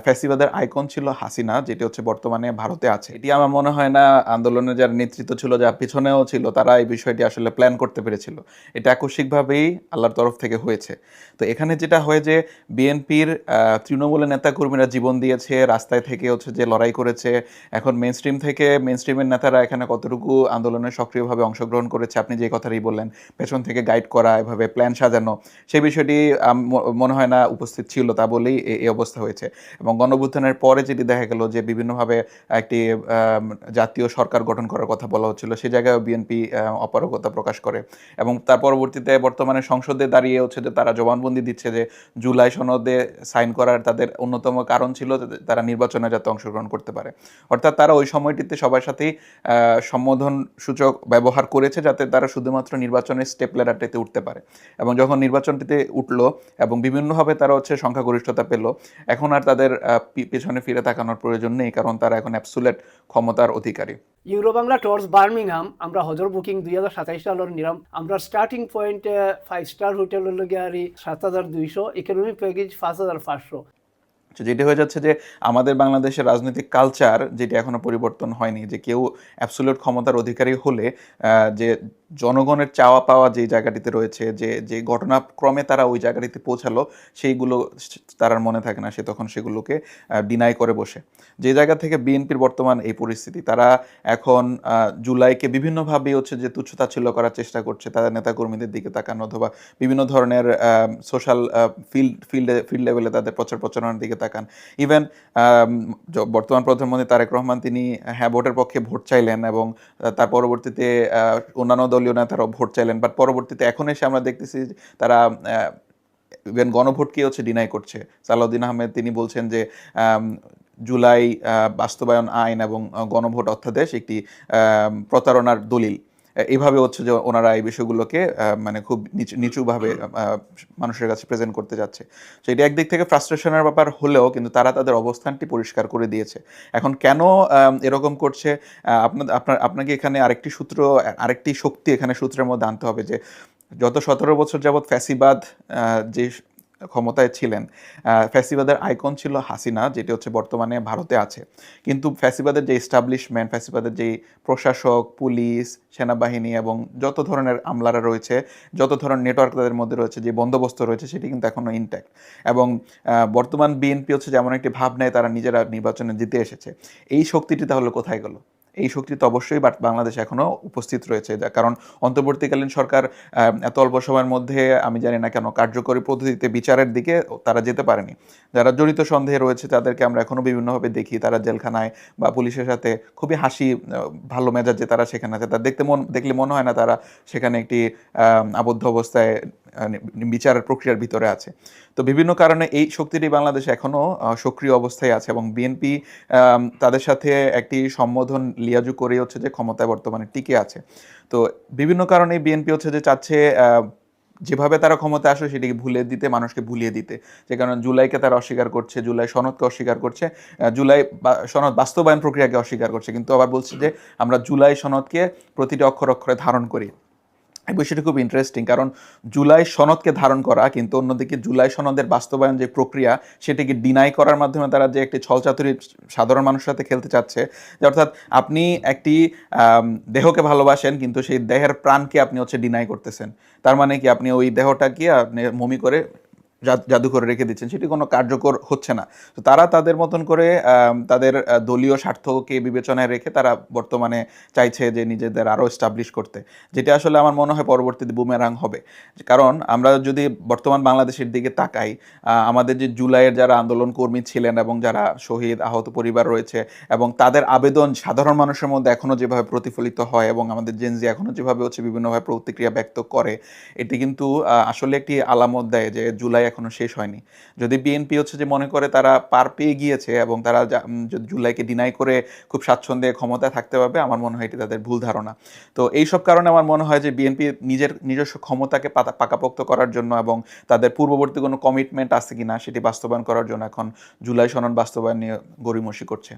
ফ্যাসিবাদের আইকন ছিল হাসিনা, যেটি হচ্ছে বর্তমানে ভারতে আছে। এটি আমার মনে হয় না আন্দোলনের যারা নেতৃত্ব ছিল, যার পিছনেও ছিল, তারা এই বিষয়টি আসলে প্ল্যান করতে পেরেছিল। এটা আকস্মিকভাবেই আল্লাহর তরফ থেকে হয়েছে। তো এখানে যেটা হয় যে বিএনপির তৃণমূলের নেতাকর্মীরা জীবন দিয়েছে, রাস্তায় থেকে হচ্ছে যে লড়াই করেছে। এখন মেইনস্ট্রিমের নেতারা এখানে কতটুকু আন্দোলনে সক্রিয়ভাবে অংশগ্রহণ করেছে, আপনি যে কথাটাই বললেন, পেছন থেকে গাইড করা, এভাবে প্ল্যান সাজানো, সেই বিষয়টি মনে হয় না উপস্থিত ছিল, তা বলেই এই অবস্থা হয়েছে। এবং গণঅভ্যুত্থানের পরে যেটি দেখা গেল যে বিভিন্নভাবে একটি জাতীয় সরকার গঠন করার কথা বলা হচ্ছিল, সে জায়গায় বিএনপি অপারগতা প্রকাশ করে। এবং তার পরবর্তীতে বর্তমানে সংসদে দাঁড়িয়ে হচ্ছে যে তারা জবানবন্দি দিচ্ছে যে জুলাই সনদে সাইন করার তাদের অন্যতম কারণ ছিল তারা নির্বাচনে যাতে অংশগ্রহণ করতে পারে। অর্থাৎ তারা ওই সময়টিতে সবার সাথেই সম্বোধন সূচক ব্যবহার করেছে যাতে তারা শুধুমাত্র নির্বাচনের স্টেপ ল্যাডারটিতে উঠতে পারে। এবং যখন নির্বাচনটিতে উঠলো এবং বিভিন্নভাবে তারা হচ্ছে সংখ্যাগরিষ্ঠতা পেল, এখন আর তাদের পেছনে ফিরে তাকানোর প্রয়োজন নেই, কারণ তারা এখন অ্যাবসুলেট ক্ষমতার অধিকারী। ইউরো বাংলা টুরস বার্মিংহাম আমরা হজর বুকিং 2027 সালের নিলাম। আমরা স্টার্টিং পয়েন্ট 5 স্টার হোটেল গিয়ে 7,200, ইকোনমি প্যাকেজ 5,500। যেটি হয়ে যাচ্ছে যে আমাদের বাংলাদেশের রাজনৈতিক কালচার যেটি এখনো পরিবর্তন হয়নি, যে কেউ অ্যাবসোলিউট ক্ষমতার অধিকারী হলে যে জনগণের চাওয়া পাওয়া যে জায়গাটিতে রয়েছে, যে যে ঘটনাক্রমে তারা ওই জায়গাটিতে পৌঁছালো, সেইগুলো তার আর মনে থাকে না, সে তখন সেগুলোকে ডিনাই করে বসে। যে জায়গা থেকে বিএনপির বর্তমান এই পরিস্থিতি, তারা এখন জুলাইকে বিভিন্নভাবে হচ্ছে যে তুচ্ছতাচ্ছিল্য করার চেষ্টা করছে, তাদের নেতাকর্মীদের দিকে তাকানো অথবা বিভিন্ন ধরনের সোশ্যাল ফিল্ড লেভেলে তাদের প্রচারণার দিকে তাকান। ইভেন বর্তমান প্রধানমন্ত্রী তারেক রহমান তিনি ভোটের পক্ষে ভোট চাইলেন এবং তার পরবর্তীতে অন্যান্য দলীয় নেতারাও ভোট চাইলেন, বাট পরবর্তীতে এখন এসে আমরা দেখতেছি তারা ইভেন গণভোটকে হচ্ছে ডিনাই করছে। সালাউদ্দিন আহমেদ তিনি বলছেন যে জুলাই বাস্তবায়ন আইন এবং গণভোট অধ্যাদেশ একটি প্রতারণার দলিল। এইভাবে হচ্ছে যে ওনারা এই বিষয়গুলোকে মানে খুব নিচুভাবে মানুষের কাছে প্রেজেন্ট করতে যাচ্ছে। তো এটা একদিক থেকে ফ্রাস্ট্রেশনের ব্যাপার হলেও কিন্তু তারা তাদের অবস্থানটি পরিষ্কার করে দিয়েছে। এখন কেন এরকম করছে, আপনাকে এখানে আরেকটি শক্তি এখানে সূত্রের মধ্যে আনতে হবে, যে গত 17 বছর যাবৎ ফ্যাসিবাদ যে ক্ষমতায় ছিলেন, ফ্যাসিবাদের আইকন ছিল হাসিনা, যেটি হচ্ছে বর্তমানে ভারতে আছে। কিন্তু ফ্যাসিবাদের যে এস্টাবলিশমেন্ট, ফ্যাসিবাদের যেই প্রশাসক, পুলিশ, সেনাবাহিনী এবং যত ধরনের আমলারা রয়েছে, যত ধরনের নেটওয়ার্ক তাদের মধ্যে রয়েছে, যে বন্দোবস্ত রয়েছে, সেটি কিন্তু এখনও ইনট্যাক্ট। এবং বর্তমান বিএনপি হচ্ছে যেমন একটি ভাব নেয় তারা নিজেরা নির্বাচনে জিতে এসেছে। এই শক্তিটি তাহলে কোথায় গেল? এই শক্তি তো অবশ্যই বাংলাদেশ এখনও উপস্থিত রয়েছে, কারণ অন্তর্বর্তীকালীন সরকার এত অল্প সময়ের মধ্যে আমি জানি না কেন কার্যকরী পদ্ধতিতে বিচারের দিকে তারা যেতে পারেনি। যারা জড়িত সন্দেহে রয়েছে তাদেরকে আমরা এখনও বিভিন্নভাবে দেখি, তারা জেলখানায় বা পুলিশের সাথে খুবই ভালো মেজাজে তারা সেখানে আছে। তার দেখলে মনে হয় না তারা সেখানে একটি আবদ্ধ অবস্থায় বিচারের প্রক্রিয়ার ভিতরে আছে। তো বিভিন্ন কারণে এই শক্তিটি বাংলাদেশে এখনও সক্রিয় অবস্থায় আছে এবং বিএনপি তাদের সাথে একটি সম্বোধন লিয়াজু করে হচ্ছে যে ক্ষমতায় বর্তমানে টিকে আছে। তো বিভিন্ন কারণে বিএনপি হচ্ছে যে চাচ্ছে যেভাবে তারা ক্ষমতায় আসে সেটিকে মানুষকে ভুলিয়ে দিতে, যে কারণে জুলাইকে তারা অস্বীকার করছে, জুলাই সনদকে অস্বীকার করছে, জুলাই সনদ বাস্তবায়ন প্রক্রিয়াকে অস্বীকার করছে, কিন্তু আবার বলছে যে আমরা জুলাই সনদকে প্রতিটি অক্ষরে ধারণ করি। এই বিষয়টি খুব ইন্টারেস্টিং, কারণ জুলাই সনদকে ধারণ করা, কিন্তু অন্যদিকে জুলাই সনদের বাস্তবায়ন যে প্রক্রিয়া সেটিকে ডিনাই করার মাধ্যমে তারা যে একটি ছলচাতুরি সাধারণ মানুষের সাথে খেলতে চাচ্ছে, যে অর্থাৎ আপনি একটি দেহকে ভালোবাসেন কিন্তু সেই দেহের প্রাণকে আপনি হচ্ছে ডিনাই করতেছেন। তার মানে কি আপনি ওই দেহটাকে আপনি মমি করে জাদু করে রেখে দিচ্ছেন, সেটি কোনো কার্যকর হচ্ছে না। তো তারা তাদের মতন করে তাদের দলীয় স্বার্থকে বিবেচনায় রেখে তারা বর্তমানে চাইছে যে নিজেদের আরও এস্টাবলিশ করতে, যেটা আসলে আমার মনে হয় পরবর্তীতে বুমেরাং হবে। কারণ আমরা যদি বর্তমান বাংলাদেশের দিকে তাকাই, আমাদের যে জুলাইয়ের যারা আন্দোলন কর্মী ছিলেন এবং যারা শহীদ আহত পরিবার রয়েছে এবং তাদের আবেদন সাধারণ মানুষের মধ্যে এখনও যেভাবে প্রতিফলিত হয় এবং আমাদের জেনজি এখনও যেভাবে হচ্ছে বিভিন্নভাবে প্রতিক্রিয়া ব্যক্ত করে, এটি কিন্তু আসলে একটি আলামত দেয় যে জুলাই এখনো শেষ হয়নি। যদি বিএনপি হচ্ছে যে মনে করে তারা পার পেয়ে গিয়েছে এবং তারা জুলাইকে ডিনাই করে খুব স্বাচ্ছন্দ্যে ক্ষমতায় থাকতে পারবে, আমার মনে হয় এটি তাদের ভুল ধারণা। তো এইসব কারণে আমার মনে হয় যে বিএনপি নিজস্ব ক্ষমতাকে পাকাপোক্ত করার জন্য এবং তাদের পূর্ববর্তী কোনো কমিটমেন্ট আছে কিনা সেটি বাস্তবায়ন করার জন্য এখন জুলাই সনদ বাস্তবায়ন নিয়ে গড়িমসি করছে।